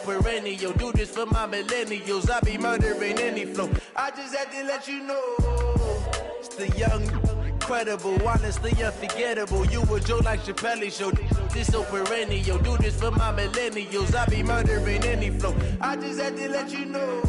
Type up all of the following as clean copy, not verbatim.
perennial. Do this for my millennials. I be murdering any flow. I just had to let you know. It's the young, incredible, honestly unforgettable. You a Joe like Chappelle show. This so perennial. Do this for my millennials. I be murdering any flow. I just had to let you know.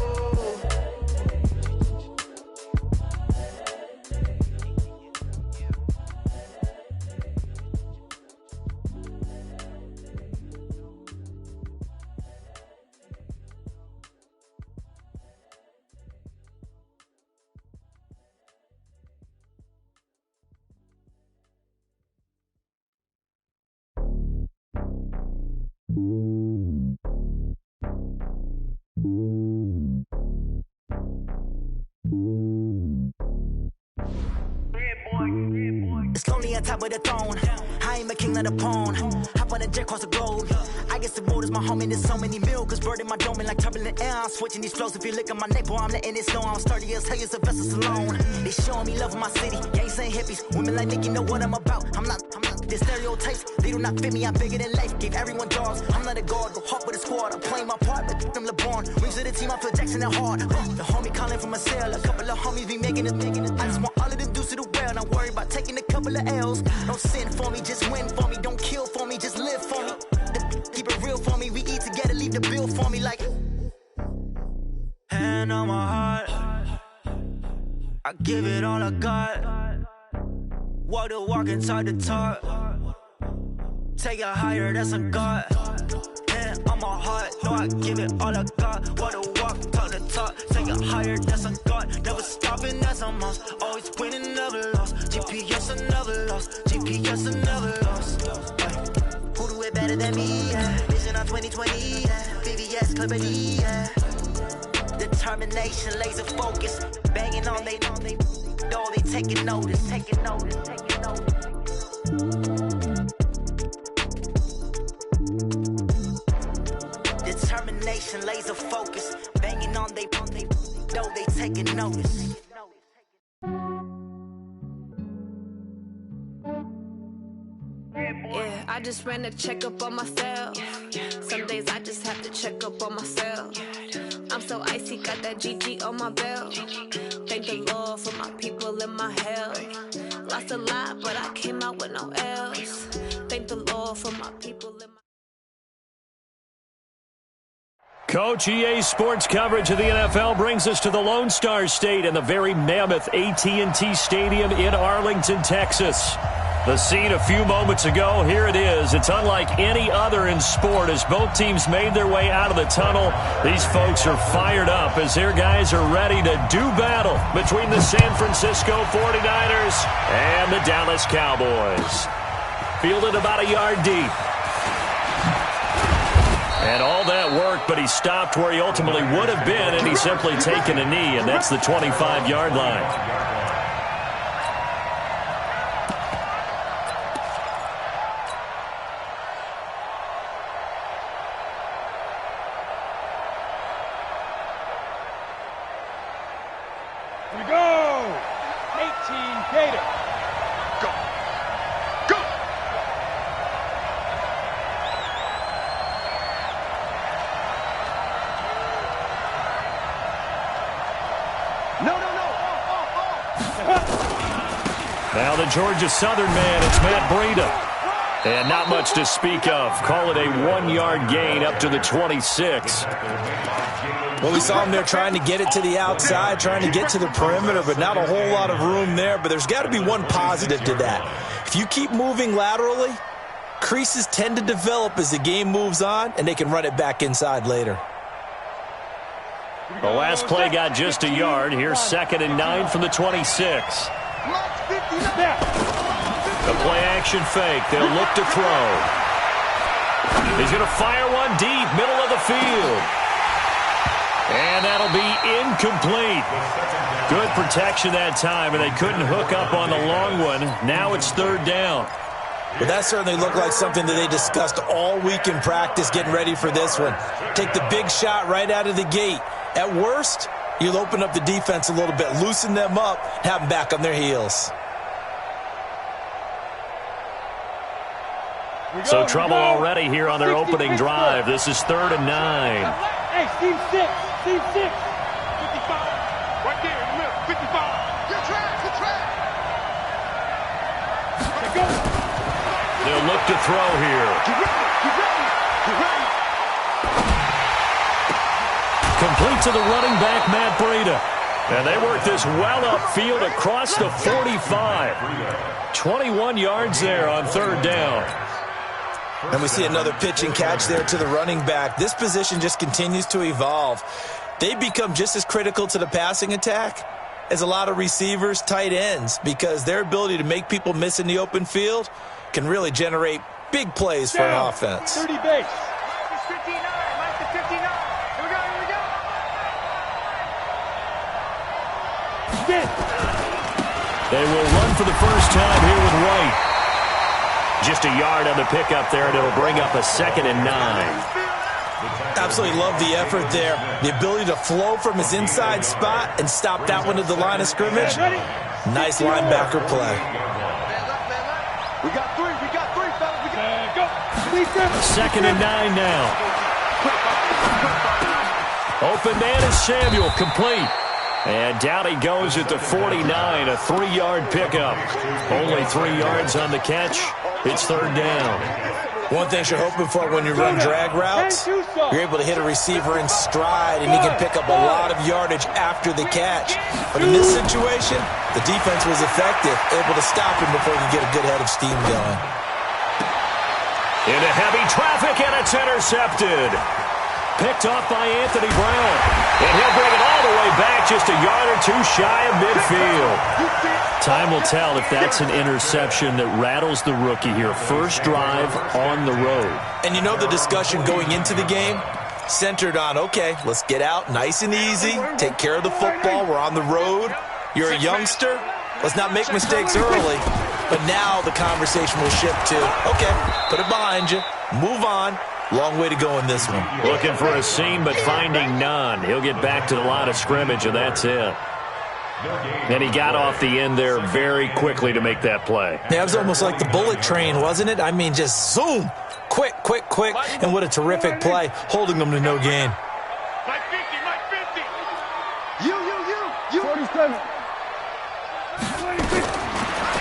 It's lonely on top of the throne. I ain't a king of the pawn. Hop on a jet across the globe. I guess the world is my home and there's so many miracles burning my dome and like turbulent air. I'm switching these flows. If you look at my neck, boy, I'm letting it snow. I'm sturdy as hell, it's a vessel alone. They showing me love in my city. Gangs ain't hippies. Women like Nicky know what I'm about. I'm not the stereotypes. They do not fit me. I'm bigger than life. Gave everyone dogs. I'm not a guard. Go hard with a squad. I'm playing my part, but them LeBron. Rings to the team. I feel Jackson and hard. The homie calling from a cell. A couple of homies be making it. I just want all of them dudes to the well. Not worry about taking a couple of L's. Don't sin for me, just win for me. Don't kill for me, just live for me. Keep it real for me. We eat together, leave the bill for me like. Hand on my heart, I give it all I got. Walk the walk inside the talk. Take it higher, that's a God. Hand on my heart, no, I give it all I got. Walk the walk, talk the talk. Take it higher, that's a God. Never stopping, that's a must. Always winning, never lost. GPS, I never lost. GPS, I never lost. Who do it better than me? Yeah. Vision on 2020, yeah. VVS, Clipper D, yeah. Determination, laser focus. Banging on they, no, they taking notice, taking notice, taking notice. Determination, laser focus. Banging on they, no, they taking notice. Yeah, I just ran a checkup on myself. Some days I just have to check up on myself. I'm so icy, got that GG on my belt. Thank the Lord for my people and my health. Lost a lot, but I came out with no else. Thank the Lord for my people and my... Coach, EA Sports coverage of the NFL brings us to the Lone Star State and the very mammoth AT&T Stadium in Arlington, Texas. The scene a few moments ago, here it is. It's unlike any other in sport as both teams made their way out of the tunnel. These folks are fired up as their guys are ready to do battle between the San Francisco 49ers and the Dallas Cowboys. Fielded about a yard deep. And all that work, but he stopped where he ultimately would have been, and he's simply taken a knee, and that's the 25-yard line. Now the Georgia Southern man, it's Matt Breida. And not much to speak of. Call it a 1-yard gain up to the 26. Well, we saw him there trying to get it to the outside, trying to get to the perimeter, but not a whole lot of room there. But there's got to be one positive to that. If you keep moving laterally, creases tend to develop as the game moves on, and they can run it back inside later. The last play got just a yard. Here's 2nd and 9 from the 26. The play-action fake. They'll look to throw. He's going to fire one deep, middle of the field. And that'll be incomplete. Good protection that time, and they couldn't hook up on the long one. Now it's 3rd down. But that certainly looked like something that they discussed all week in practice, getting ready for this one. Take the big shot right out of the gate. At worst, you'll open up the defense a little bit, loosen them up, have them back on their heels. So trouble already here on their opening drive. This is 3rd and 9. Hey, Steve 6. Steve 6. 55. Right there in the middle. 55. Good track. Good track. Go. They'll look to throw here. Get ready. Get ready. Get ready. Complete to the running back, Matt Breida. And they work this well upfield across the 45. 21 yards there on 3rd down. And we see another pitch and catch there to the running back. This position just continues to evolve. They become just as critical to the passing attack as a lot of receivers, tight ends, because their ability to make people miss in the open field can really generate big plays for an offense. 30 base. Minus 59. Minus 59. Here we go. Here we go. Spin. They will run for the first time here with White. Just a yard on the pickup there, and it'll bring up a 2nd and 9. Absolutely love the effort there. The ability to flow from his inside spot and stop that one at the line of scrimmage. Nice linebacker play. We got 3. We got 3, fellas. We got go. 2nd and 9 now. Open man is Samuel, complete. And down he goes at the 49, a 3-yard pickup. Only 3 yards on the catch. It's 3rd down. One thing you're hoping for when you run drag routes, you're able to hit a receiver in stride, and he can pick up a lot of yardage after the catch. But in this situation, the defense was effective, able to stop him before he could get a good head of steam going. Into heavy traffic, and it's intercepted. Picked off by Anthony Brown. And he'll bring it all the way back, just a yard or 2 shy of midfield. Time will tell if that's an interception that rattles the rookie here. First drive on the road. And you know the discussion going into the game centered on, okay, let's get out nice and easy, take care of the football, we're on the road. You're a youngster, let's not make mistakes early. But now the conversation will shift to, okay, put it behind you, move on. Long way to go in this one. Looking for a seam, but finding none. He'll get back to the line of scrimmage, and that's it. And he got off the end there very quickly to make that play. Yeah, it was almost like the bullet train, wasn't it? I mean, just zoom. Quick, quick, quick. And what a terrific play, holding them to no gain. Mike 50, Mike 50. You. 47.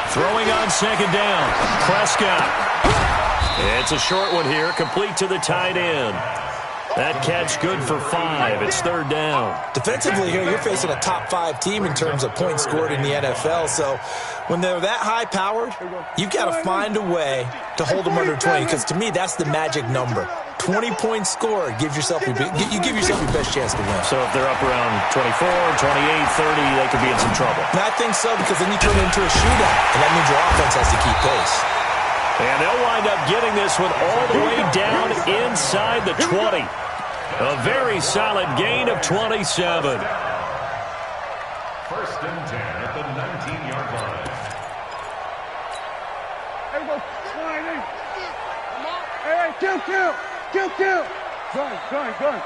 Throwing on 2nd down. Prescott. It's a short one here, complete to the tight end. That catch good for 5. It's 3rd down. Defensively here, you're facing a top 5 team in terms of points scored in the NFL. So when they're that high-powered, you've got to find a way to hold them under 20, because to me, that's the magic number. 20 points scored, you give yourself your best chance to win. So if they're up around 24, 28, 30, they could be in some trouble. And I think so, because then you turn it into a shootout, and that means your offense has to keep pace. And they'll wind up getting this one all the way down inside the 20. A very solid gain of 27. 1st and 10 at the 19-yard line. There we go. Hey, kill. Gun. 26.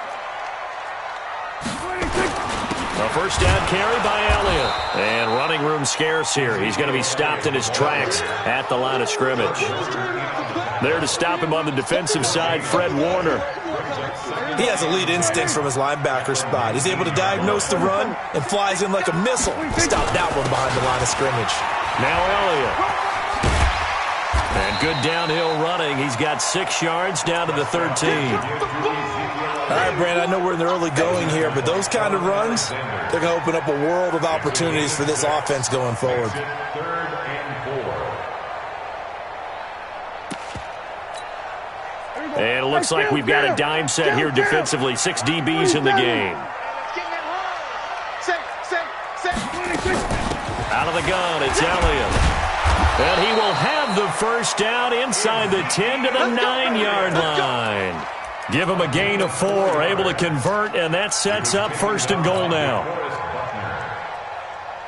A first down carry by Elliott. And running room scarce here. He's going to be stopped in his tracks at the line of scrimmage. There to stop him on the defensive side, Fred Warner. He has elite instincts from his linebacker spot. He's able to diagnose the run and flies in like a missile to stop that one behind the line of scrimmage. Now Elliott. And good downhill running. He's got 6 yards down to the 13. All right, Brandon, I know we're in the early going here, but those kind of runs, they're going to open up a world of opportunities for this offense going forward. 3rd and 4. And it looks like we've got a dime set here defensively. 6 DBs in the game. Out of the gun, it's Elliott. And he will have the first down inside the 10 to the 9-yard line. Give him a gain of 4, able to convert, and that sets up 1st and goal now.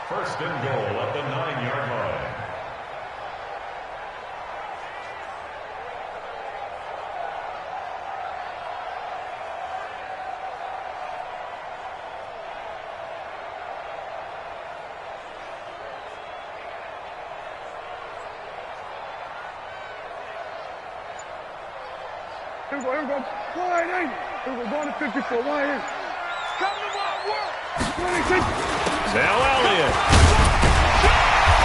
1st and goal at the 9-yard line. Here we go. Wide angle. Here we go. Going to 54. Wide angle. Come to my work. Now Elliott.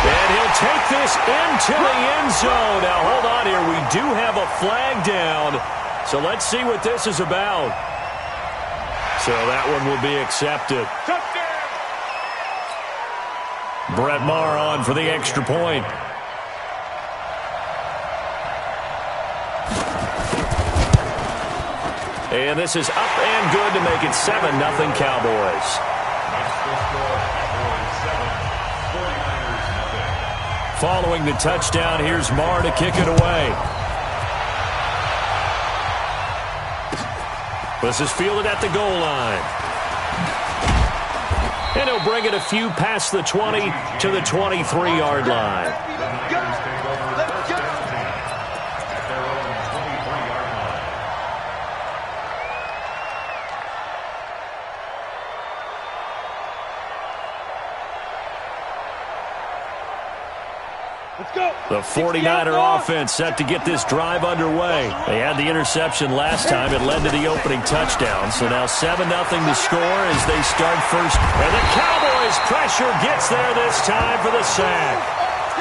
And he'll take this into the end zone. Now, hold on here. We do have a flag down. So let's see what this is about. So that one will be accepted. Brett Maher on for the extra point. And this is up and good to make it 7-0 Cowboys. Following the touchdown, here's Maher to kick it away. This is fielded at the goal line. And he'll bring it a few past the 20 to the 23-yard line. The 49er offense set to get this drive underway. They had the interception last time. It led to the opening touchdown. So now 7-0 to score as they start first. And the Cowboys pressure gets there this time for the sack.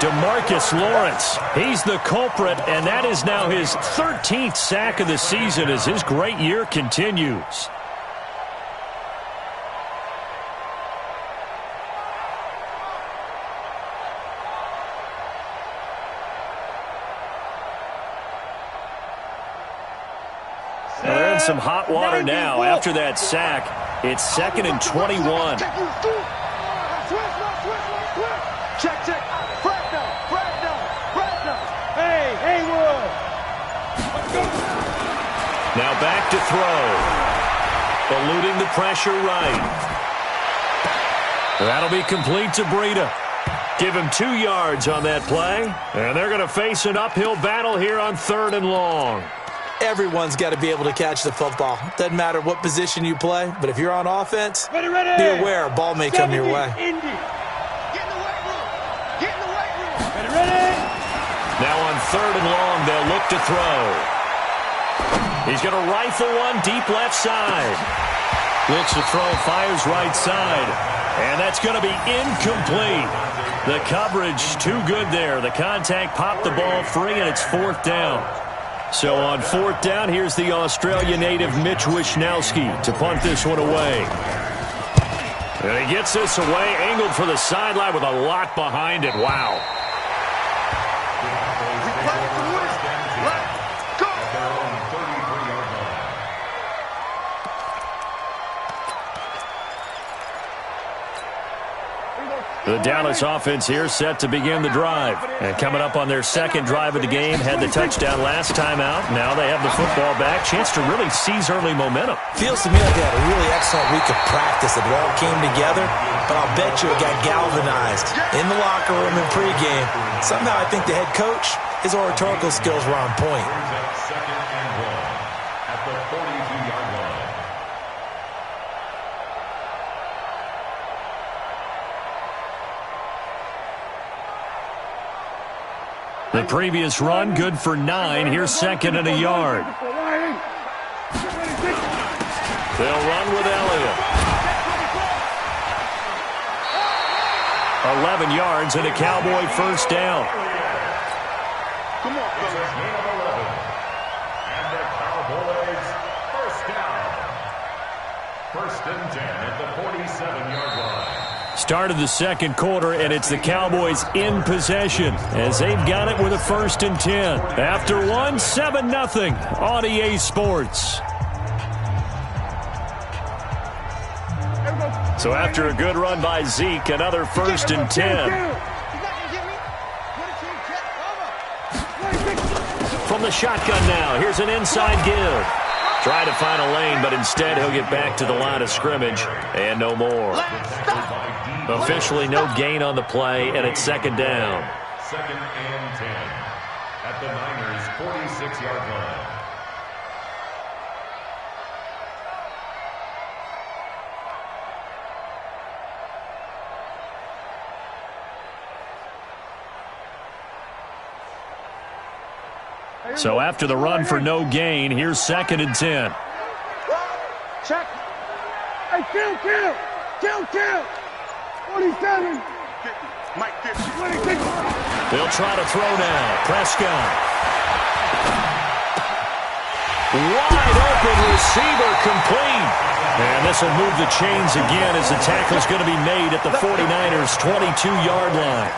DeMarcus Lawrence, he's the culprit, and that is now his 13th sack of the season as his great year continues. They're in some hot water now. After that sack, it's 2nd and 21. Check. Hey, Haywood. Now back to throw. Eluding the pressure right. That'll be complete to Breida. Give him 2 yards on that play. And they're going to face an uphill battle here on 3rd and long. Everyone's got to be able to catch the football. Doesn't matter what position you play, but if you're on offense, ready. be aware a ball may come your way. Get in the weight room. Ready. Now on 3rd and long, they'll look to throw. He's going to rifle one deep left side. Looks to throw, fires right side. And that's going to be incomplete. The coverage too good there. The contact popped the ball free, and it's 4th down. So on 4th down, here's the Australia native Mitch Wishnowsky to punt this one away. And he gets this away, angled for the sideline with a lot behind it. Wow. The Dallas offense here set to begin the drive. And coming up on their 2nd drive of the game, had the touchdown last time out. Now they have the football back. Chance to really seize early momentum. Feels to me like they had a really excellent week of practice. That it all came together. But I'll bet you it got galvanized in the locker room and pregame. Somehow I think the head coach, his oratorical skills were on point. 2nd and 1 at the 42-yard line. The previous run, good for 9. Here's 2nd and a yard. They'll run with Elliott. 11 yards and a Cowboy first down. Come on, fellas. Gain of 11. And the Cowboys first down. 1st and 10 at the 47-yard line. Start of the 2nd quarter, and it's the Cowboys in possession as they've got it with a 1st and 10. After one, 7-0 on EA Sports. So after a good run by Zeke, another 1st and 10. From the shotgun now, here's an inside give. Try to find a lane, but instead he'll get back to the line of scrimmage and no more. Officially no gain on the play, and it's 2nd down. 2nd and 10 at the Niners' 46-yard line. Hey, So after the run for no gain, here's 2nd and 10. Check. Hey, kill. 47. Mike, 26. They'll try to throw now. Prescott. Wide open receiver complete. And this will move the chains again as the tackle's going to be made at the 49ers' 22-yard line.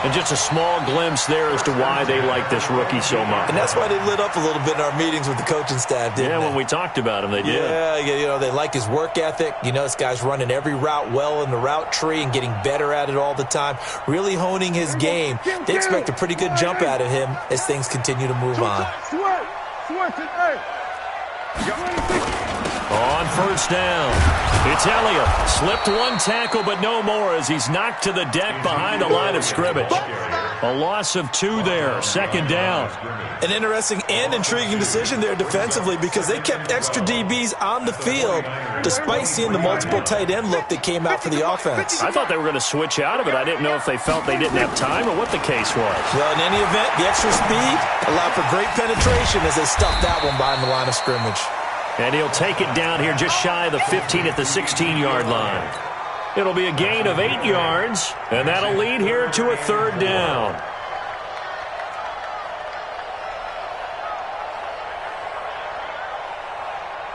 And just a small glimpse there as to why they like this rookie so much. And that's why they lit up a little bit in our meetings with the coaching staff, didn't they? When we talked about him, they did. Yeah, they like his work ethic. This guy's running every route well in the route tree and getting better at it all the time, really honing his game. They expect a pretty good jump out of him as things continue to move on. On first down, it's Elliott. Slipped one tackle, but no more as he's knocked to the deck behind the line of scrimmage. A loss of 2 there, 2nd down. An interesting and intriguing decision there defensively because they kept extra DBs on the field despite seeing the multiple tight end look that came out for the offense. I thought they were going to switch out of it. I didn't know if they felt they didn't have time or what the case was. Well, in any event, the extra speed allowed for great penetration as they stuffed that one behind the line of scrimmage. And he'll take it down here just shy of the 15 at the 16-yard line. It'll be a gain of 8 yards, and that'll lead here to a 3rd down.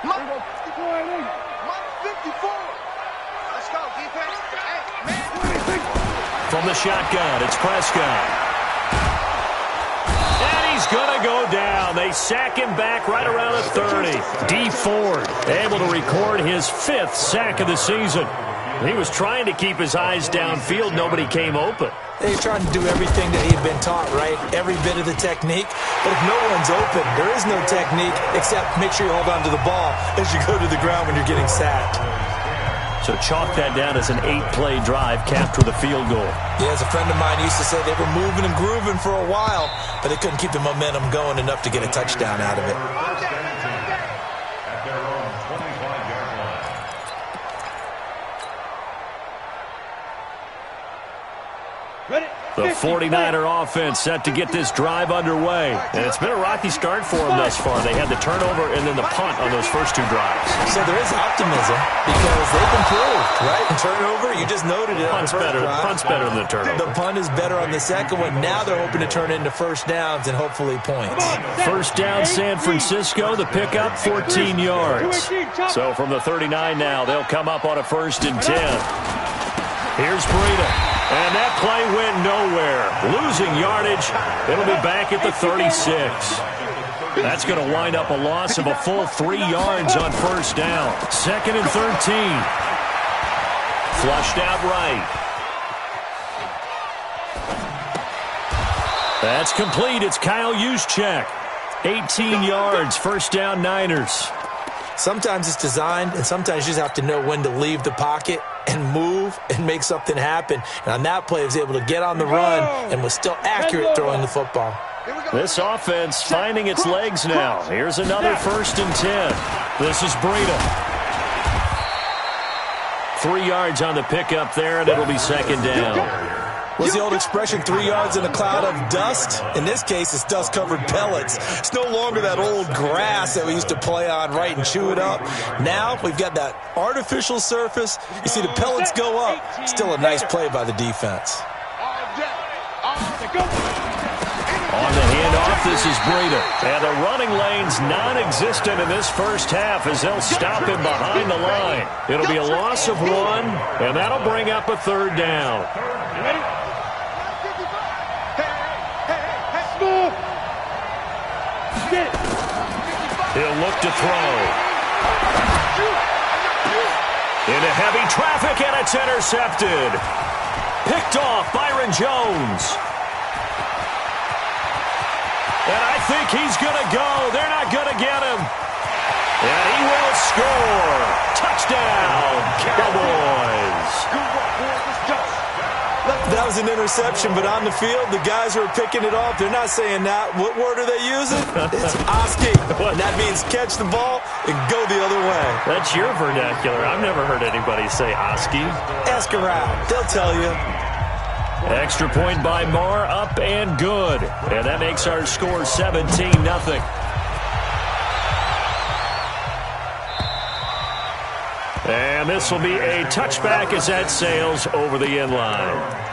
Mike 54. Let's go, defense. Hey, man. From the shotgun, it's Prescott. He's going to go down. They sack him back right around the 30. D. Ford able to record his 5th sack of the season. He was trying to keep his eyes downfield. Nobody came open. He's trying to do everything that he had been taught, right? Every bit of the technique. But if no one's open, there is no technique except make sure you hold on to the ball as you go to the ground when you're getting sacked. So chalk that down as an 8-play drive capped with a field goal. Yeah, as a friend of mine used to say, they were moving and grooving for a while, but they couldn't keep the momentum going enough to get a touchdown out of it. At their own 25-yard line. The 49er offense set to get this drive underway. And it's been a rocky start for them thus far. They had the turnover and then the punt on those first 2 drives. So there is optimism because they've improved, right? Turnover, you just noted it. Punt's better than the turnover. The punt is better on the second one. Now they're hoping to turn into first downs and hopefully points. First down, San Francisco. The pickup, 14 yards. So from the 39 now, they'll come up on a 1st and 10. Here's Breida. And that play went nowhere. Losing yardage. It'll be back at the 36. That's going to wind up a loss of a full 3 yards on first down. 2nd and 13. Flushed out right. That's complete. It's Kyle Juszczyk. 18 yards. First down, Niners. Sometimes it's designed, and sometimes you just have to know when to leave the pocket and move and make something happen. And on that play, he was able to get on the run and was still accurate throwing the football. This offense finding its legs now. Here's another 1st and 10. This is Breida. 3 yards on the pickup there, and it'll be 2nd down. What's the old expression, 3 yards in a cloud of dust? In this case, it's dust-covered pellets. It's no longer that old grass that we used to play on, right, and chew it up. Now we've got that artificial surface. You see the pellets go up. Still a nice play by the defense. On the handoff, this is Breida. And the running lane's non-existent in this first half as they'll stop him behind the line. It'll be a loss of 1, and that'll bring up a 3rd down. Ready? He'll look to throw. Into heavy traffic, and it's intercepted. Picked off Byron Jones. And I think he's going to go. They're not going to get him. And he will score. Touchdown, Cowboys. That was an interception, but on the field, the guys who are picking it off, they're not saying that. What word are they using? It's Oski. And that means catch the ball and go the other way. That's your vernacular. I've never heard anybody say Oski. Ask around. They'll tell you. Extra point by Marr, up and good. And that makes our score 17-0. And this will be a touchback as that sails over the end line.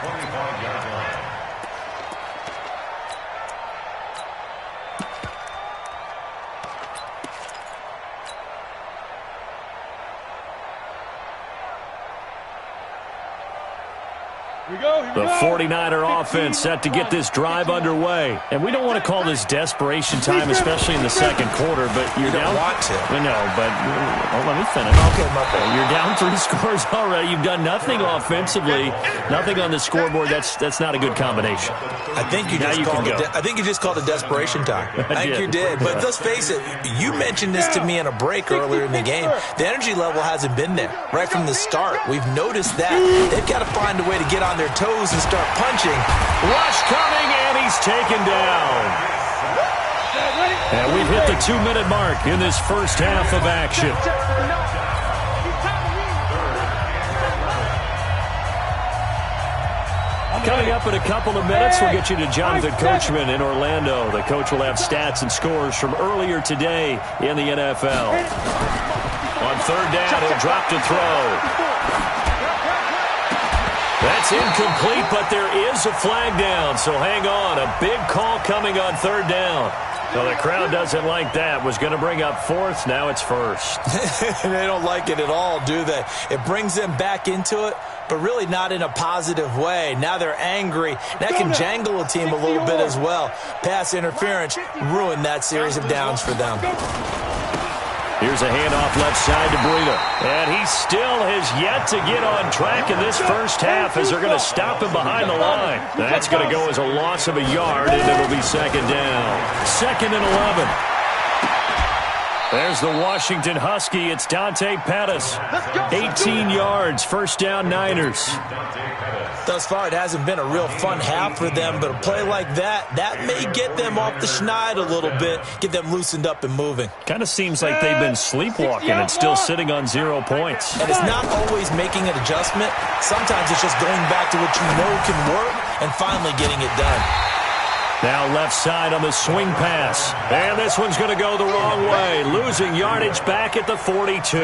The 49er offense set to get this drive underway. And we don't want to call this desperation time, especially in the second quarter, but you're down. You don't want to. No, but let me finish. Okay, my bad. You're down 3 scores already. You've done nothing offensively, nothing on the scoreboard. That's not a good combination. I think you just called it desperation time. I think you did. But let's face it, you mentioned this to me in a break earlier in the game. The energy level hasn't been there right from the start. We've noticed that. They've got to find a way to get on their toes and start punching. Rush coming, and he's taken down. And we've hit the 2-minute mark in this first half of action. Coming up in a couple of minutes, we'll get you to Jonathan Coachman in Orlando. The coach will have stats and scores from earlier today in the NFL. On third down, he'll drop to throw. That's incomplete, but there is a flag down, so hang on. A big call coming on third down. Well, the crowd doesn't like that. Was going to bring up fourth. Now it's first. They don't like it at all, do they? It brings them back into it, but really not in a positive way. Now they're angry. That can jangle a team a little bit as well. Pass interference ruined that series of downs for them. Here's a handoff left side to Breida. And he still has yet to get on track in this first half as they're going to stop him behind the line. That's going to go as a loss of a yard, and it'll be second down. 2nd and 11. There's the Washington Husky. It's Dante Pettis. 18 yards, first down Niners. Thus far, it hasn't been a real fun half for them, but a play like that may get them off the schneid a little bit, get them loosened up and moving. Kind of seems like they've been sleepwalking and still sitting on 0 points. And it's not always making an adjustment. Sometimes it's just going back to what you know can work and finally getting it done. Now left side on the swing pass. And this one's going to go the wrong way, losing yardage back at the 42.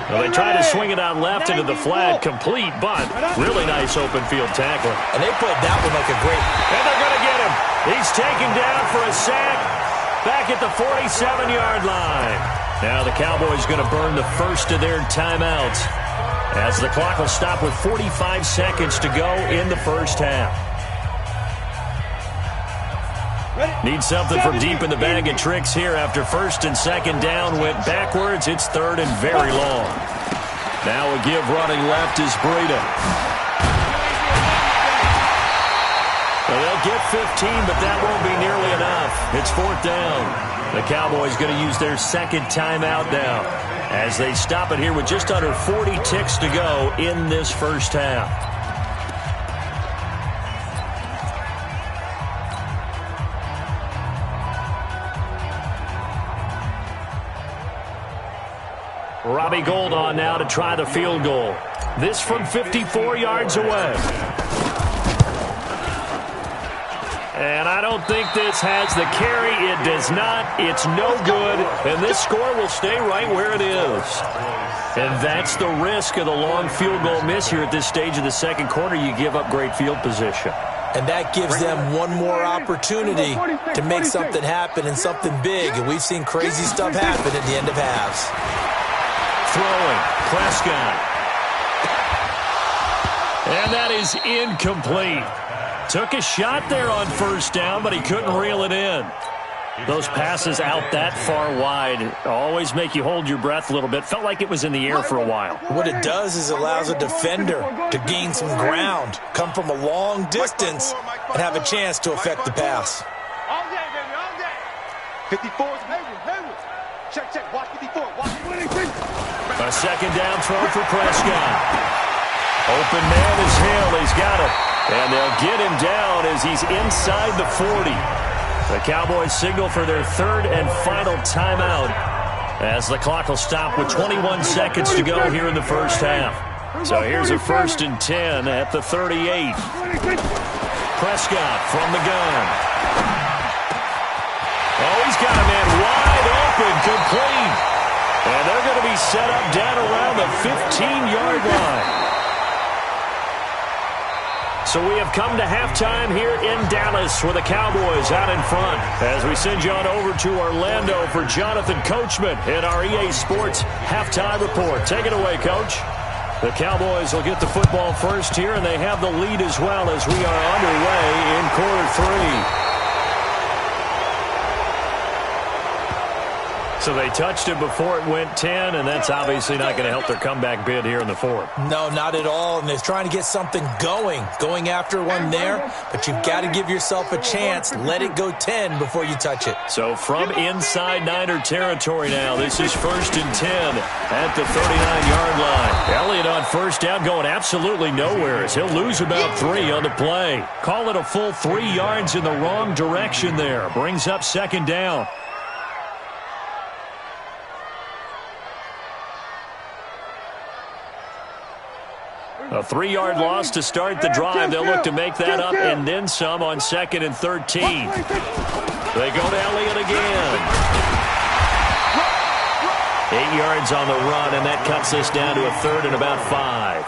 Well, they tried to swing it out left into the flat, complete, but really nice open field tackle. And they played that one like a great... And they're going to get him. He's taken down for a sack back at the 47-yard line. Now the Cowboys going to burn the first of their timeouts as the clock will stop with 45 seconds to go in the first half. Need something from deep in the bag of tricks here after first and second down went backwards. It's third and very long. Now a give running left is Breida. Well, they'll get 15, but that won't be nearly enough. It's fourth down. The Cowboys going to use their second timeout now as they stop it here with just under 40 ticks to go in this first half. Robbie Gould on now to try the field goal. This from 54 yards away. And I don't think this has the carry. It does not. It's no good. And this score will stay right where it is. And that's the risk of the long field goal miss here at this stage of the second quarter. You give up great field position. And that gives them one more opportunity to make something happen and something big. And we've seen crazy stuff happen at the end of halves. Throwing, Prescott. And that is incomplete. Took a shot there on first down, but he couldn't reel it in. Those passes out that far wide always make you hold your breath a little bit. Felt like it was in the air for a while. What it does is it allows a defender to gain some ground, come from a long distance, and have a chance to affect the pass. All day, baby, all day. 54 is Hayward. Check, watch 54. Watch 23. A second down throw for Prescott. Open man is Hill. He's got it. And they'll get him down as he's inside the 40. The Cowboys signal for their third and final timeout as the clock will stop with 21 seconds to go here in the first half. So here's a 1st and 10 at the 38. Prescott from the gun. Oh, he's got a man wide open, complete. And they're going to be set up down around the 15-yard line. So we have come to halftime here in Dallas with the Cowboys out in front. As we send you on over to Orlando for Jonathan Coachman in our EA Sports Halftime Report. Take it away, Coach. The Cowboys will get the football first here, and they have the lead as well as we are underway in quarter 3. So they touched it before it went 10, and that's obviously not going to help their comeback bid here in the 4th. No, not at all, and they're trying to get something going after one there, but you've got to give yourself a chance. Let it go 10 before you touch it. So from inside Niner territory now, this is 1st and 10 at the 39-yard line. Elliott on first down going absolutely nowhere as he'll lose about 3 on the play. Call it a full 3 yards in the wrong direction there. Brings up 2nd down. A 3-yard loss to start the drive. They'll look to make that up and then some on 2nd and 13. They go to Elliott again. 8 yards on the run, and that cuts us down to a 3rd and about 5.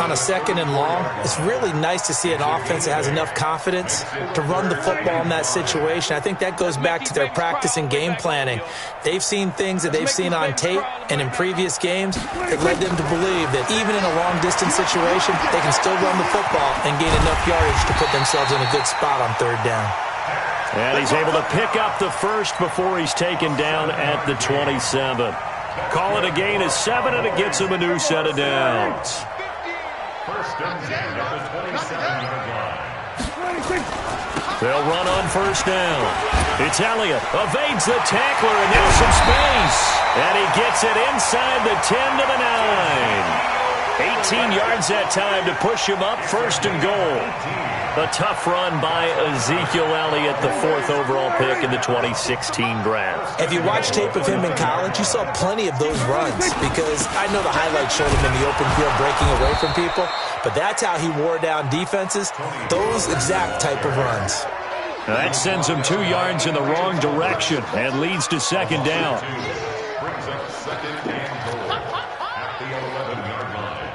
On a 2nd and long, it's really nice to see an offense that has enough confidence to run the football in that situation. I think that goes back to their practice and game planning. They've seen things that they've seen on tape and in previous games that led them to believe that even in a long-distance situation, they can still run the football and gain enough yardage to put themselves in a good spot on 3rd down. And he's able to pick up the first before he's taken down at the 27. Call it a gain of 7, and it gets him a new set of downs. 1st and 10 at the 27-yard line. They'll run on 1st down. It's Elliott. Evades the tackler, and there's some space. And he gets it inside the 10 to the 9. 18 yards that time to push him up 1st and goal. A tough run by Ezekiel Elliott, the 4th overall pick in the 2016 draft. If you watch tape of him in college, you saw plenty of those runs because I know the highlights showed him in the open field breaking away from people, but that's how he wore down defenses, those exact type of runs. Now that sends him 2 yards in the wrong direction and leads to 2nd down. Brings up 2nd and goal at the 11-yard line.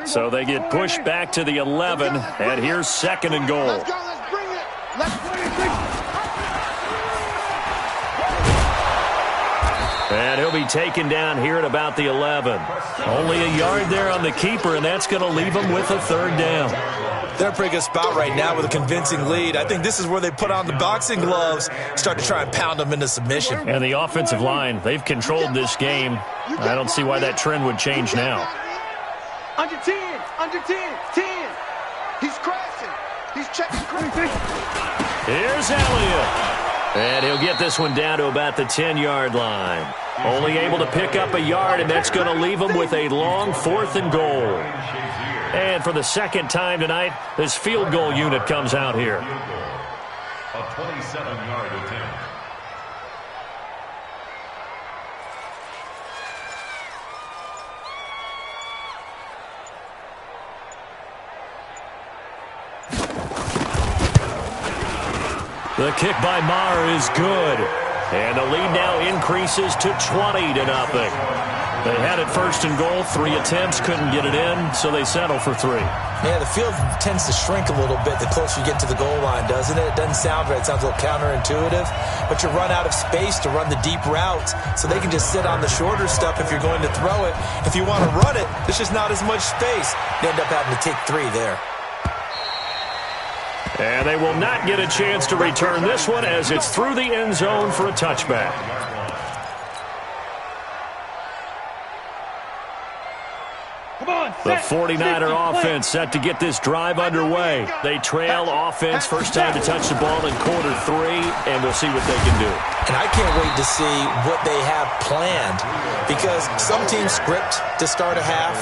So they get pushed back to the 11, and here's 2nd and goal. Let's go, let's bring it. Let's bring it. And he'll be taken down here at about the 11. Only a yard there on the keeper, and that's going to leave him with a 3rd down. They're in a pretty good spot right now with a convincing lead. I think this is where they put on the boxing gloves, start to try and pound them into submission. And the offensive line, they've controlled this game. I don't see why that trend would change now. Under 10, 10. He's crashing. He's checking crazy. Here's Elliott. And he'll get this one down to about the 10-yard line. Only able to pick up a yard, and that's going to leave him with a long 4th and goal. And for the 2nd time tonight, this field goal unit comes out here. A 27-yard attempt. The kick by Maher is good. And the lead now increases to 20-0. They had it 1st and goal, 3 attempts, couldn't get it in, so they settle for 3. Yeah, the field tends to shrink a little bit the closer you get to the goal line, doesn't it? It doesn't sound right. It sounds a little counterintuitive. But you run out of space to run the deep routes, so they can just sit on the shorter stuff if you're going to throw it. If you want to run it, there's just not as much space. You end up having to take 3 there. And they will not get a chance to return this one as it's through the end zone for a touchback. Come on. The 49er offense set to get this drive underway. They trail offense first time to touch the ball in quarter 3, and we'll see what they can do. And I can't wait to see what they have planned, because some teams script to start a half.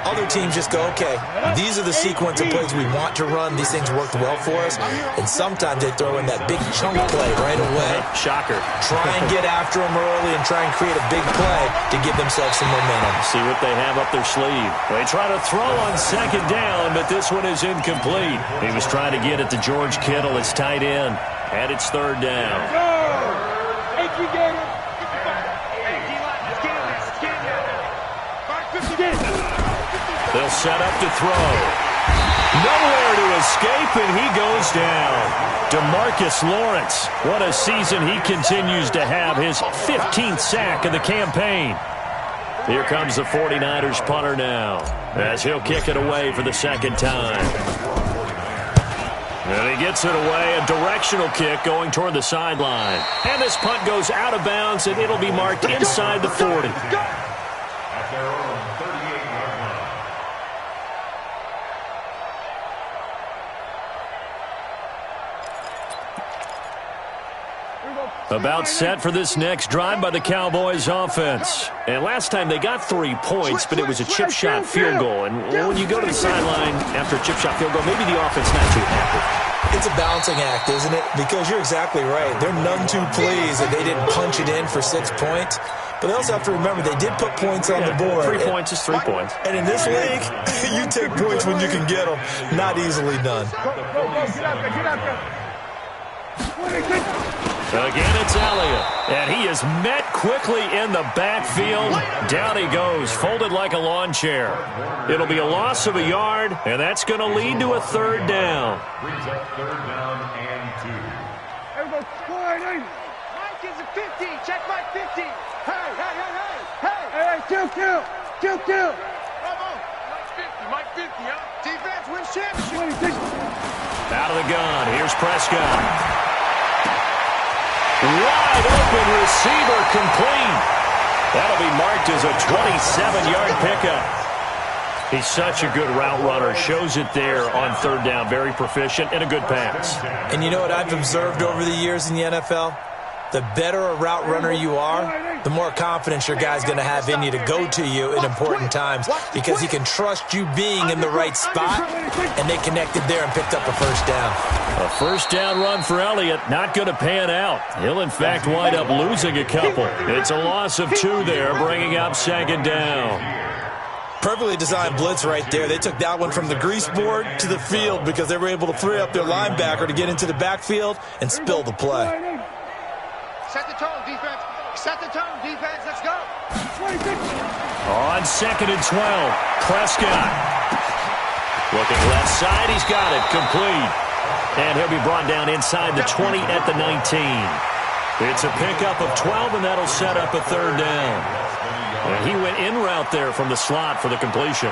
Other teams just go, okay, these are the sequence of plays we want to run. These things worked well for us. And sometimes they throw in that big chunk play right away. Shocker. Try and get after them early and try and create a big play to give themselves some momentum. See what they have up their sleeve. They try to throw on second down, but this one is incomplete. He was trying to get it to George Kittle, his tight end, and it's third down. They'll set up to throw. Nowhere to escape, and he goes down. DeMarcus Lawrence, what a season he continues to have, his 15th sack of the campaign. Here comes the 49ers punter now, as he'll kick it away for the second time. And he gets it away, a directional kick going toward the sideline. And this punt goes out of bounds, and it'll be marked inside the 40. At their own 38-yard line. About set for this next drive by the Cowboys offense. And last time they got 3 points, but it was a chip shot field goal. And when you go to the sideline after a chip shot field goal, maybe the offense not too happy. It's a balancing act, isn't it? Because you're exactly right. They're none too pleased that they didn't punch it in for 6 points. But they also have to remember they did put points on the board. 3 points is 3 points. And in this league, you take points when you can get them. Not easily done. Again, it's Elliott. And he is met quickly in the backfield. Down he goes, folded like a lawn chair. It'll be a loss of a yard, and that's going to lead to a third down. Brings up third down and 2. Everybody score it in. Mike is a 50. Check Mike 50. Hey, hey, hey, hey, hey. Hey, kill. Bravo. Mike 50, huh? Defense wins championship. Out of the gun, here's Prescott. Wide open receiver complete. That'll be marked as a 27-yard pickup. He's such a good route runner. Shows it there on third down. Very proficient and a good pass. And you know what I've observed over the years in the NFL? The better a route runner you are, the more confidence your guy's going to have in you to go to you in important times, because he can trust you being in the right spot, and they connected there and picked up a first down. A first down run for Elliott, not going to pan out. He'll, in fact, wind up losing a couple. It's a loss of 2 there, bringing up second down. Perfectly designed blitz right there. They took that one from the grease board to the field because they were able to free up their linebacker to get into the backfield and spill the play. Set the tone, defense. Set the tone, defense. Let's go. On second and 12, Prescott. Looking left side, he's got it, complete. And he'll be brought down inside the 20 at the 19. It's a pickup of 12, and that'll set up a third down. And he went in route there from the slot for the completion.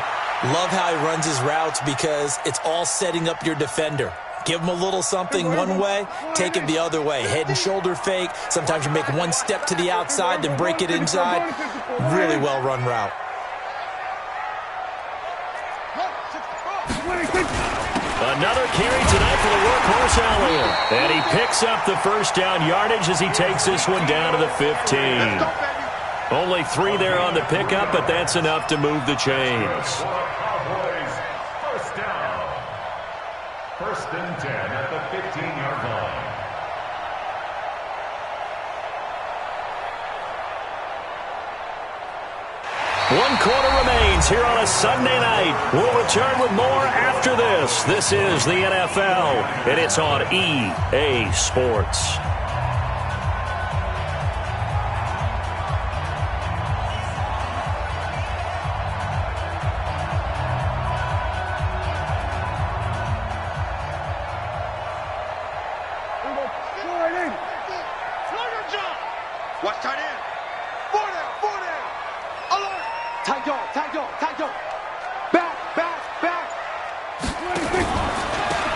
Love how he runs his routes because it's all setting up your defender. Give him a little something one way, take it the other way. Head and shoulder fake. Sometimes you make one step to the outside, then break it inside. Really well-run route. Another carry tonight for the workhorse Elliott. And he picks up the first down yardage as he takes this one down to the 15. Only 3 there on the pickup, but that's enough to move the chains. Cowboys, first down. First and 10 at the 15-yard line. One quarter remains here on a Sunday night. We'll return with more after this. This is the NFL, and it's on EA Sports. Watch tight end. 4 down. Alert. Tight go. Back.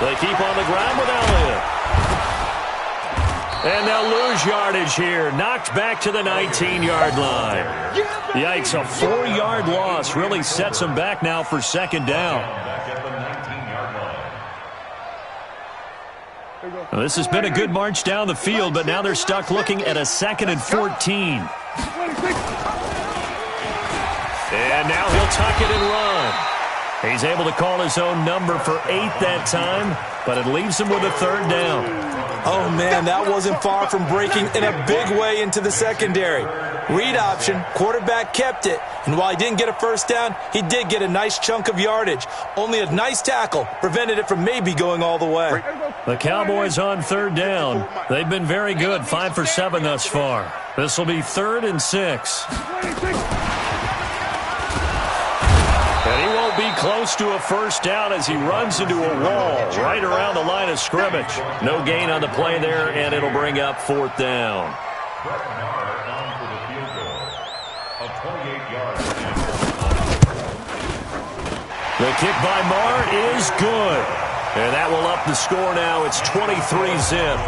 They keep on the ground with Elliott. And they'll lose yardage here. Knocked back to the 19-yard line. Yikes, a 4-yard loss really sets them back now for second down. Well, this has been a good march down the field, but now they're stuck looking at a 2nd and 14. And now he'll tuck it and run. He's able to call his own number for 8 that time, but it leaves him with a 3rd down. Oh, man, that wasn't far from breaking in a big way into the secondary. Read option, quarterback kept it, and while he didn't get a first down, he did get a nice chunk of yardage. Only a nice tackle prevented it from maybe going all the way. The Cowboys on 3rd down. They've been very good, 5 for 7 thus far. This will be 3rd and 6. And he won't be close to a first down as he runs into a wall right around the line of scrimmage. No gain on the play there, and it'll bring up 4th down. The kick by Marr is good. And that will up the score now. It's 23-zip.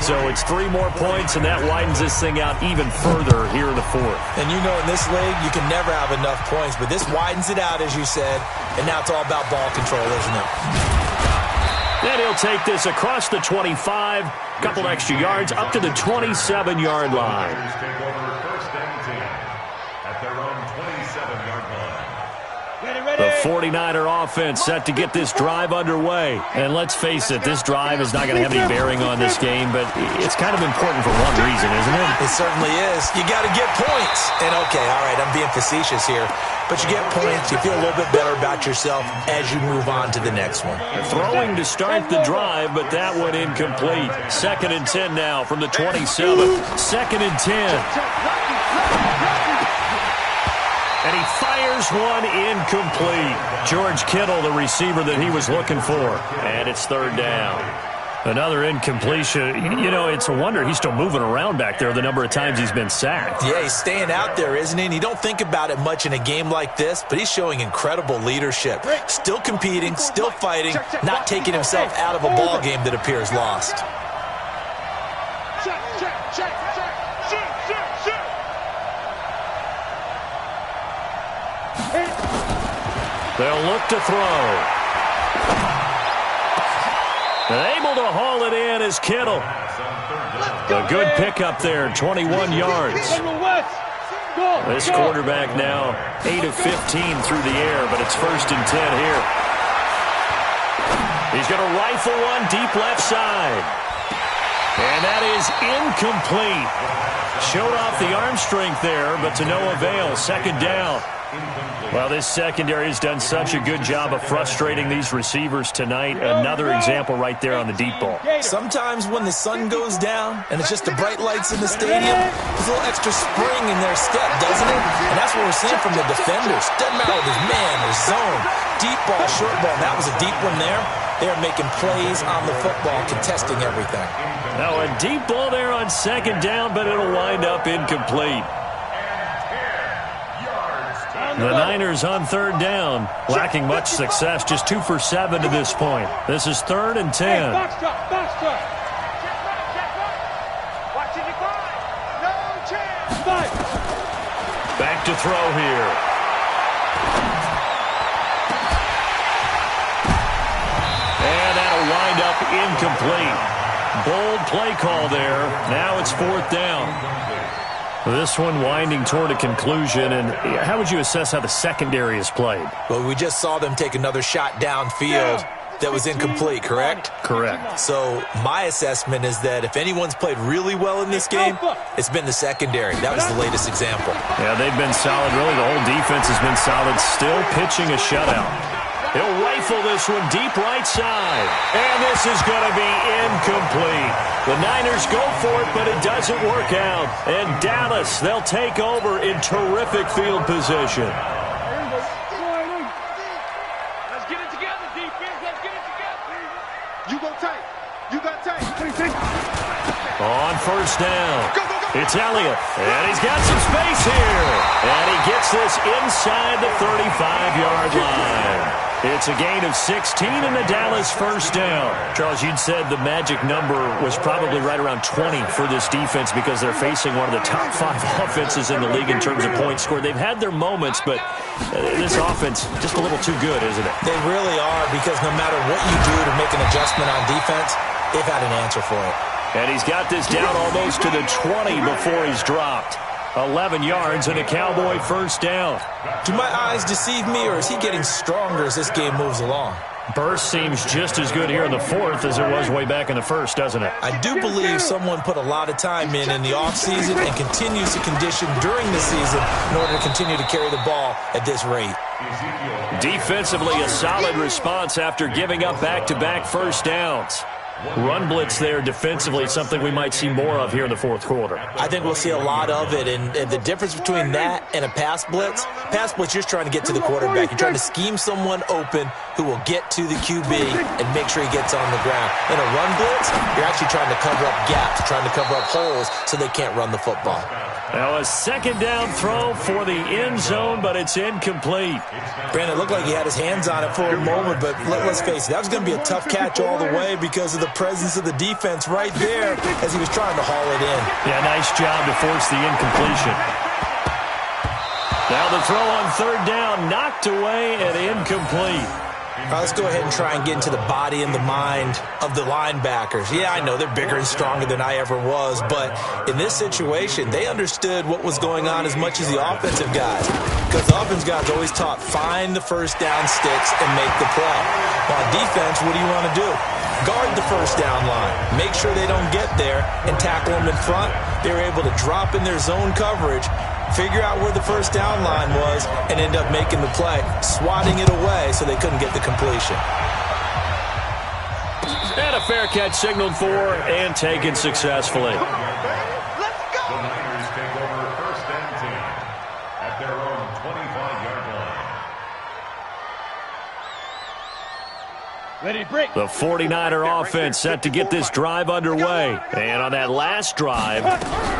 So it's 3 more points, and that widens this thing out even further here in the 4th. And you know in this league, you can never have enough points, but this widens it out, as you said, and now it's all about ball control, isn't it? Then he'll take this across the 25, couple extra yards, up to the 27-yard line. The 49er offense set to get this drive underway. And let's face it, this drive is not going to have any bearing on this game, but it's kind of important for one reason, isn't it? It certainly is. You got to get points. And okay, all right, I'm being facetious here, but you get points, you feel a little bit better about yourself as you move on to the next one. Throwing to start the drive, but that one incomplete. 2nd and 10 now from the 27. 2nd and 10. And he fires one incomplete. George Kittle, the receiver that he was looking for. And it's 3rd down. Another incompletion. You know, it's a wonder he's still moving around back there the number of times he's been sacked. Yeah, he's staying out there, isn't he? And you don't think about it much in a game like this, but he's showing incredible leadership. Still competing, still fighting, not taking himself out of a ball game that appears lost. They'll look to throw. And able to haul it in is Kittle. A good pickup there, 21 yards. This quarterback now 8 of 15 through the air, but it's 1st and 10 here. He's going to rifle one deep left side. And that is incomplete. Showed off the arm strength there, but to no avail. 2nd down. Well, this secondary has done such a good job of frustrating these receivers tonight. Another example right there on the deep ball. Sometimes when the sun goes down and it's just the bright lights in the stadium, there's a little extra spring in their step, doesn't it? And that's what we're seeing from the defenders. Doesn't matter if it's man or zone, deep ball, short ball. That was a deep one there. They're making plays on the football, contesting everything. Now a deep ball there on 2nd down, but it'll wind up incomplete. The Niners on 3rd down, lacking much success, just 2 for 7 to this point. This is 3rd and 10. Box truck, box truck. Watching the clock. No chance. Back to throw here. And that'll wind up incomplete. Bold play call there. Now it's 4th down. This one winding toward a conclusion, and how would you assess how the secondary is played? Well, we just saw them take another shot downfield that was incomplete, correct? Correct. So my assessment is that if anyone's played really well in this game, it's been the secondary. That was the latest example. Yeah, they've been solid. Really, the whole defense has been solid, still pitching a shutout. He'll rifle this one deep right side. And this is going to be incomplete. The Niners go for it, but it doesn't work out. And Dallas, they'll take over in terrific field position. Let's get it together, defense. Let's get it together. You go tight. You got tight. On 1st down, it's Elliott. And he's got some space here. And he gets this inside the 35-yard line. It's a gain of 16 and a Dallas first down. Charles, you'd said the magic number was probably right around 20 for this defense because they're facing one of the top 5 offenses in the league in terms of points scored. They've had their moments, but this offense just a little too good, isn't it? They really are, because no matter what you do to make an adjustment on defense, they've had an answer for it. And he's got this down almost to the 20 before he's dropped. 11 yards and a Cowboy first down. Do my eyes deceive me, or is he getting stronger as this game moves along? Burst seems just as good here in the fourth as it was way back in the first, doesn't it? I do believe someone put a lot of time in the offseason and continues to condition during the season in order to continue to carry the ball at this rate. Defensively, a solid response after giving up back-to-back first downs. Run blitz there defensively, something we might see more of here in the fourth quarter. I think we'll see a lot of it, and the difference between that and a pass blitz, you're just trying to get to the quarterback. You're trying to scheme someone open who will get to the QB and make sure he gets on the ground. In a run blitz, you're actually trying to cover up gaps, trying to cover up holes so they can't run the football. Now a second down throw for the end zone, but it's incomplete. Brandon, it looked like he had his hands on it for a moment, but let's face it, that was going to be a tough catch all the way because of the presence of the defense right there as he was trying to haul it in. Yeah, nice job to force the incompletion. Now the throw on third down, knocked away and incomplete. Let's go ahead and try and get into the body and the mind of the linebackers. Yeah, I know they're bigger and stronger than I ever was, but in this situation, they understood what was going on as much as the offensive guys. Because the offensive guys always taught, find the first down sticks and make the play. On defense, what do you want to do? Guard the first down line. Make sure they don't get there and tackle them in front. They were able to drop in their zone coverage, figure out where the first down line was, and end up making the play, swatting it away so they couldn't get the completion. And a fair catch signaled for and taken successfully. Let's go! The Niners take over first and 10 at their own 25-yard line. Ready, break. The 49er offense set to get this drive underway. And on that last drive,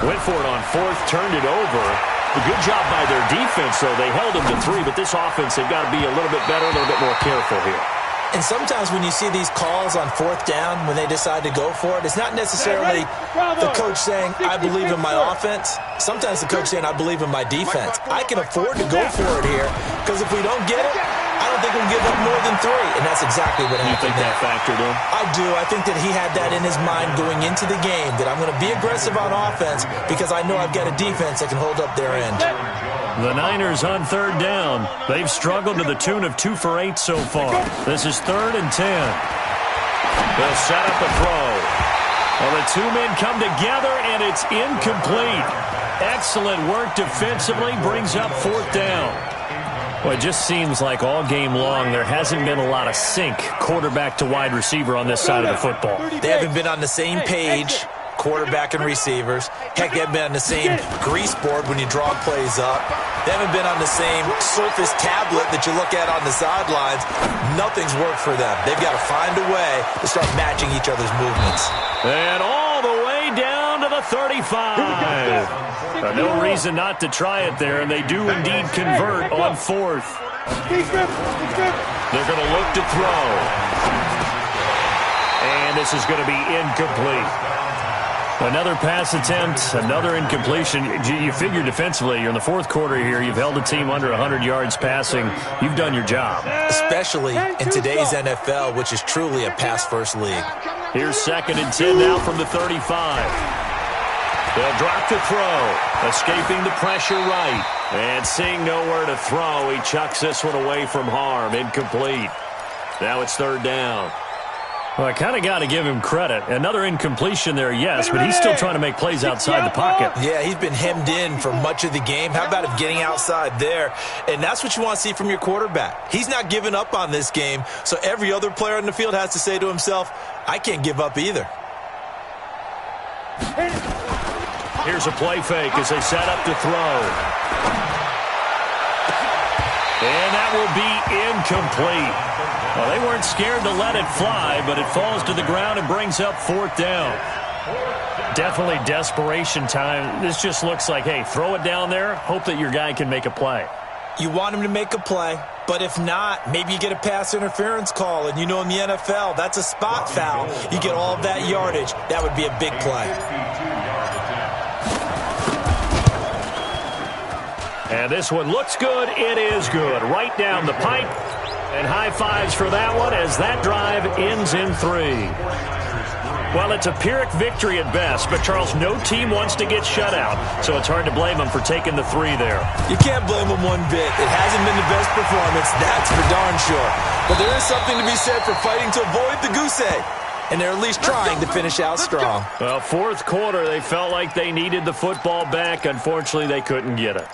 went for it on fourth, turned it over. A good job by their defense, though. They held them to 3, but this offense, they've got to be a little bit better, a little bit more careful here. And sometimes when you see these calls on fourth down, when they decide to go for it, it's not necessarily the coach saying, I believe in my offense. Sometimes the coach saying, I believe in my defense. I can afford to go for it here, because if we don't get it, I don't think we'll give up more than 3. And that's exactly what happened. You think that factored in? I do. I think that he had that in his mind going into the game, that I'm going to be aggressive on offense because I know I've got a defense that can hold up their end. The Niners on third down. They've struggled to the tune of 2 for 8 so far. This is 3rd and 10. They'll set up a throw. Well, the 2 men come together, and it's incomplete. Excellent work defensively, brings up 4th down. Well, it just seems like all game long there hasn't been a lot of sync quarterback to wide receiver on this side of the football. They haven't been on the same page, quarterback and receivers. Heck, they haven't been on the same grease board when you draw plays up. They haven't been on the same Surface tablet that you look at on the sidelines. Nothing's worked for them. They've got to find a way to start matching each other's movements. And all the way down to the 35. No reason not to try it there, and they do indeed convert on 4th. They're going to look to throw. And this is going to be incomplete. Another pass attempt, another incompletion. You figure defensively, you're in the 4th quarter here. You've held a team under 100 yards passing. You've done your job. Especially in today's NFL, which is truly a pass-first league. Here's 2nd and 10 now from the 35. They'll drop to throw, escaping the pressure right. And seeing nowhere to throw, he chucks this one away from harm. Incomplete. Now it's 3rd down. Well, I kind of got to give him credit. Another incompletion there, yes, but he's still trying to make plays outside the pocket. Yeah, he's been hemmed in for much of the game. How about him getting outside there? And that's what you want to see from your quarterback. He's not giving up on this game, so every other player on the field has to say to himself, I can't give up either. Here's a play fake as they set up to throw. And that will be incomplete. Well, they weren't scared to let it fly, but it falls to the ground and brings up 4th down. Definitely desperation time. This just looks like, hey, throw it down there, hope that your guy can make a play. You want him to make a play, but if not, maybe you get a pass interference call, and you know in the NFL, that's a spot foul. You get all of that yardage. That would be a big play. And this one looks good. It is good. Right down the pipe. And high fives for that one as that drive ends in 3. Well, it's a Pyrrhic victory at best, but, Charles, no team wants to get shut out, so it's hard to blame them for taking the 3 there. You can't blame them one bit. It hasn't been the best performance, that's for darn sure. But there is something to be said for fighting to avoid the goose egg, and they're at least trying to finish out strong. Well, fourth quarter, they felt like they needed the football back. Unfortunately, they couldn't get it.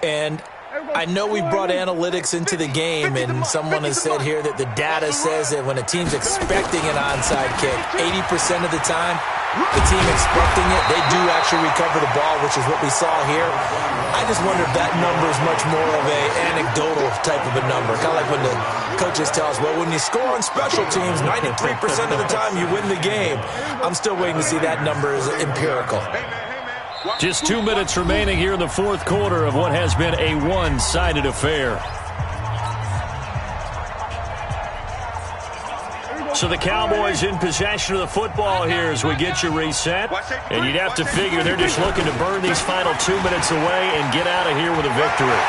And I know we brought analytics into the game, and someone has said here that the data says that when a team's expecting an onside kick, 80% of the time, the team expecting it, they do actually recover the ball, which is what we saw here. I just wonder if that number is much more of an anecdotal type of a number. Kind of like when the coaches tell us, well, when you score on special teams, 93% of the time you win the game. I'm still waiting to see that number as empirical. Just 2 minutes remaining here in the fourth quarter of what has been a one-sided affair. So the Cowboys in possession of the football here as we get you reset. And you'd have to figure they're just looking to burn these final 2 minutes away and get out of here with a victory.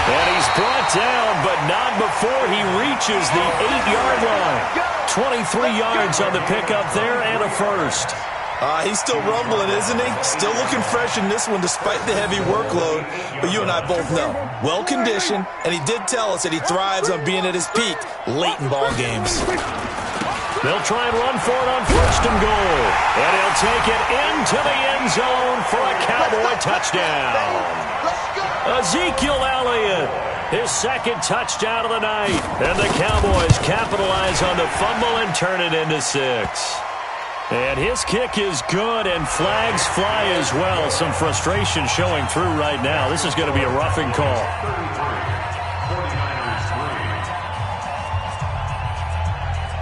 And he's brought down, but not before he reaches the 8-yard line. 23 yards on the pickup there and a first. He's still rumbling, isn't he? Still looking fresh in this one despite the heavy workload. But you and I both know, well-conditioned, and he did tell us that he thrives on being at his peak late in ball games. They'll try and run for it on first and goal. And he'll take it into the end zone for a Cowboy touchdown. Ezekiel Elliott, his second touchdown of the night. And the Cowboys capitalize on the fumble and turn it into 6. And his kick is good, and flags fly as well. Some frustration showing through right now. This is going to be a roughing call.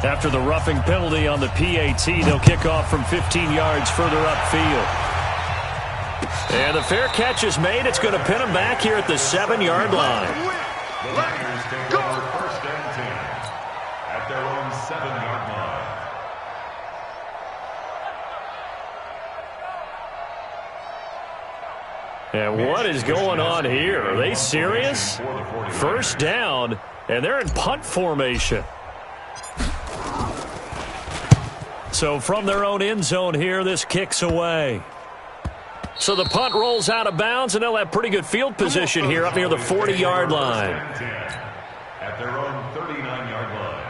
After the roughing penalty on the PAT, they'll kick off from 15 yards further upfield. And the fair catch is made. It's going to pin him back here at the 7-yard line. The Niners take over first and 10 at their own 7-yard line. And what is going on here? Are they serious? First down, and they're in punt formation. So from their own end zone here, this kicks away. So the punt rolls out of bounds, and they'll have pretty good field position here up near the 40-yard line. At their own 39-yard line.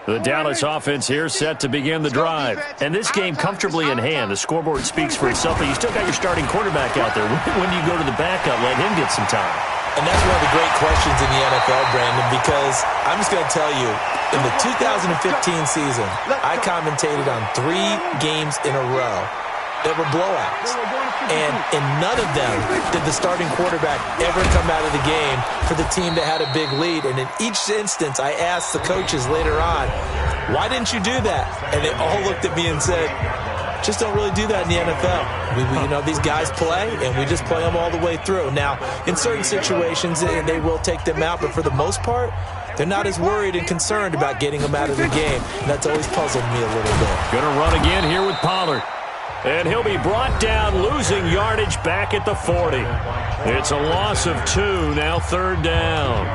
The Dallas offense here set to begin the drive. And this game comfortably in hand. The scoreboard speaks for itself, but you still got your starting quarterback out there. When do you go to the backup, let him get some time? And that's one of the great questions in the NFL, Brandon, because I'm just going to tell you, in the 2015 season, I commentated on 3 games in a row that were blowouts. And in none of them did the starting quarterback ever come out of the game for the team that had a big lead. And in each instance, I asked the coaches later on, why didn't you do that? And they all looked at me and said, just don't really do that in the NFL. We you know, these guys play, and we just play them all the way through. Now, in certain situations, they will take them out, but for the most part, they're not as worried and concerned about getting them out of the game. And that's always puzzled me a little bit. Going to run again here with Pollard. And he'll be brought down, losing yardage back at the 40. It's a loss of 2, now third down.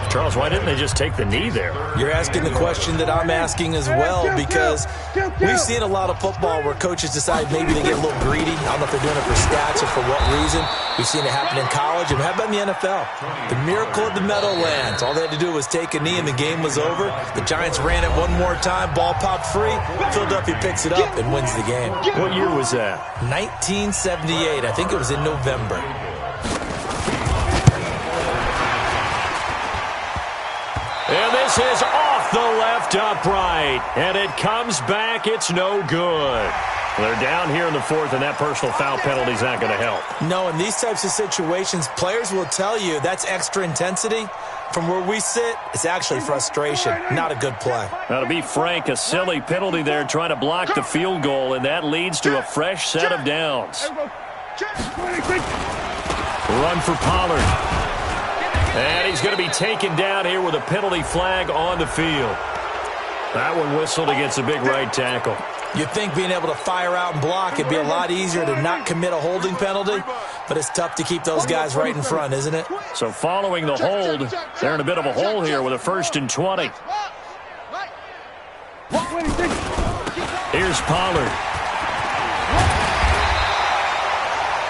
Charles, why didn't they just take the knee there? You're asking the question that I'm asking as well, because we've seen a lot of football where coaches decide maybe they get a little greedy. I don't know if they're doing it for stats or for what reason. We've seen it happen in college, and how about in the NFL? The miracle of the Meadowlands. All they had to do was take a knee, and the game was over. The Giants ran it one more time. Ball popped free. Philadelphia picks it up and wins the game. What year was that? 1978. I think it was in November. And this is off the left upright. And it comes back. It's no good. They're down here in the fourth, and that personal foul penalty is not going to help. No, in these types of situations, players will tell you that's extra intensity. From where we sit, it's actually frustration, not a good play. Now, to be frank, a silly penalty there trying to block the field goal, and that leads to a fresh set of downs. Run for Pollard. And he's going to be taken down here with a penalty flag on the field. That one whistled against a big right tackle. You'd think being able to fire out and block, it'd be a lot easier to not commit a holding penalty, but it's tough to keep those guys right in front, isn't it? So following the hold, they're in a bit of a hole here with a 1st and 20. Here's Pollard.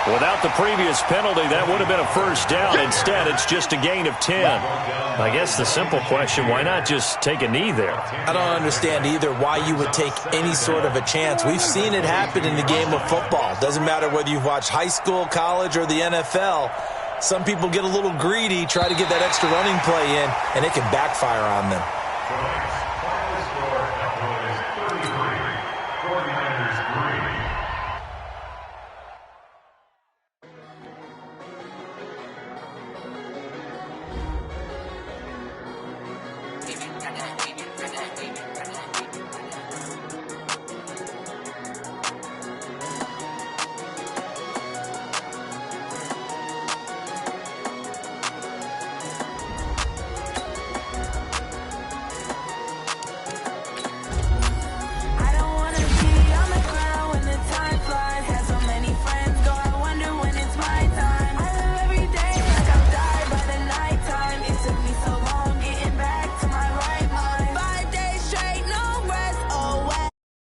Without the previous penalty, that would have been a 1st down. Instead, it's just a gain of 10. I guess the simple question, why not just take a knee there? I don't understand either why you would take any sort of a chance. We've seen it happen in the game of football. Doesn't matter whether you've watched high school, college, or the NFL. Some people get a little greedy, try to get that extra running play in, and it can backfire on them.